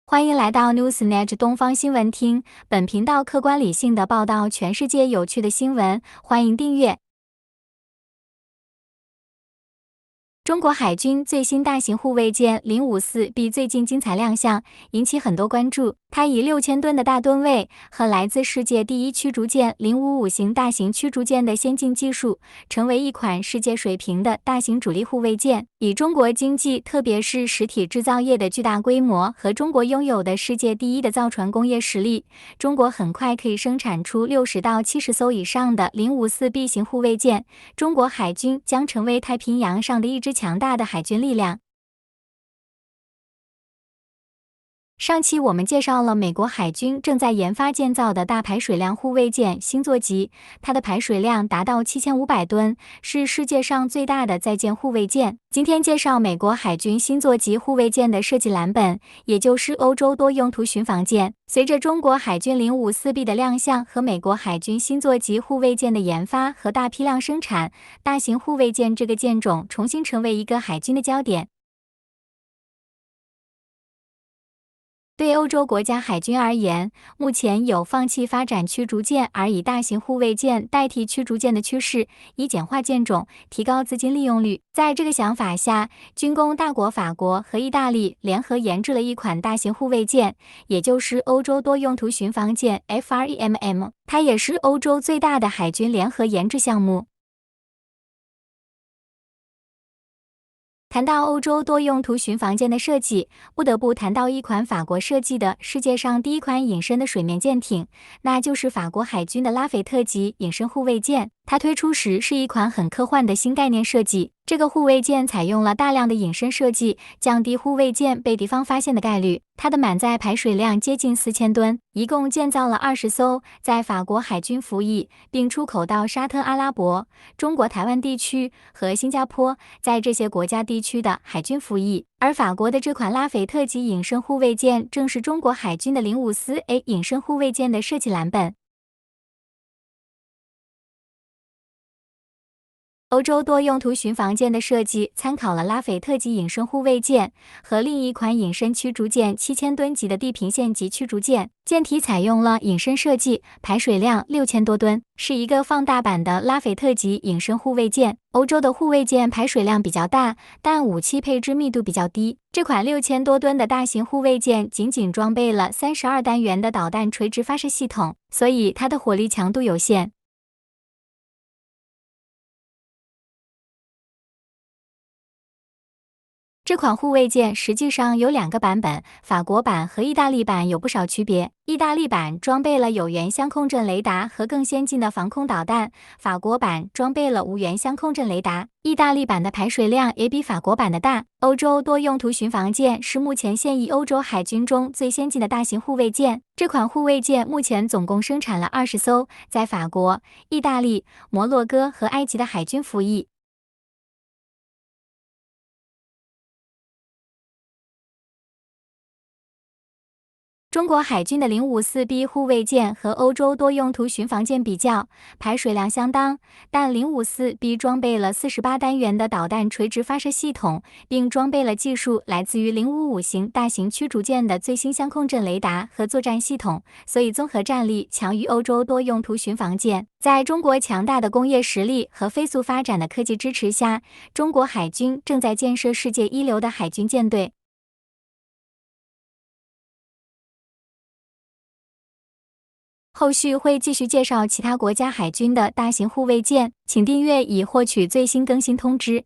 欢迎来到 Newsnet 东方新闻厅，本频道客观理性的报道全世界有趣的新闻，欢迎订阅。中国海军最新大型护卫舰054B 最近精彩亮相，引起很多关注。它以6000吨的大吨位和来自世界第一驱逐舰055型大型驱逐舰的先进技术，成为一款世界水平的大型主力护卫舰。以中国经济，特别是实体制造业的巨大规模和中国拥有的世界第一的造船工业实力，中国很快可以生产出60到70艘以上的054B 型护卫舰。中国海军将成为太平洋上的一支强大的海军力量。上期我们介绍了美国海军正在研发建造的大排水量护卫舰星座级，它的排水量达到7500吨，是世界上最大的载舰护卫舰。今天介绍美国海军星座级护卫舰的设计蓝本，也就是欧洲多用途巡防舰。随着中国海军054B 的亮相和美国海军星座级护卫舰的研发和大批量生产，大型护卫舰这个舰种重新成为一个海军的焦点。对欧洲国家海军而言，目前有放弃发展驱逐舰而以大型护卫舰代替驱逐舰的趋势，以简化舰种，提高资金利用率。在这个想法下，军工大国法国和意大利联合研制了一款大型护卫舰，也就是欧洲多用途巡防舰 FREMM， 它也是欧洲最大的海军联合研制项目。谈到欧洲多用途巡防舰的设计，不得不谈到一款法国设计的世界上第一款隐身的水面舰艇，那就是法国海军的拉斐特级隐身护卫舰。它推出时是一款很科幻的新概念设计。这个护卫舰采用了大量的隐身设计，降低护卫舰被敌方发现的概率。它的满载排水量接近4000吨，一共建造了20艘，在法国海军服役，并出口到沙特阿拉伯、中国台湾地区和新加坡，在这些国家地区的海军服役。而法国的这款拉斐特级隐身护卫舰，正是中国海军的054A 隐身护卫舰的设计蓝本。欧洲多用途巡防舰的设计参考了拉斐特级隐身护卫舰和另一款隐身驱逐舰7000吨级的地平线级驱逐舰，舰体采用了隐身设计，排水量6000多吨，是一个放大版的拉斐特级隐身护卫舰。欧洲的护卫舰排水量比较大，但武器配置密度比较低。这款6000多吨的大型护卫舰仅仅装备了32单元的导弹垂直发射系统，所以它的火力强度有限。这款护卫舰实际上有2个版本，法国版和意大利版有不少区别。意大利版装备了有源相控阵雷达和更先进的防空导弹，法国版装备了无源相控阵雷达。意大利版的排水量也比法国版的大。欧洲多用途巡防舰是目前现役欧洲海军中最先进的大型护卫舰。这款护卫舰目前总共生产了20艘，在法国、意大利、摩洛哥和埃及的海军服役。中国海军的054B 护卫舰和欧洲多用途巡防舰比较，排水量相当，但054B 装备了48单元的导弹垂直发射系统，并装备了技术来自于055型大型驱逐舰的最新相控阵雷达和作战系统，所以综合战力强于欧洲多用途巡防舰。在中国强大的工业实力和飞速发展的科技支持下，中国海军正在建设世界一流的海军舰队。后续会继续介绍其他国家海军的大型护卫舰，请订阅以获取最新更新通知。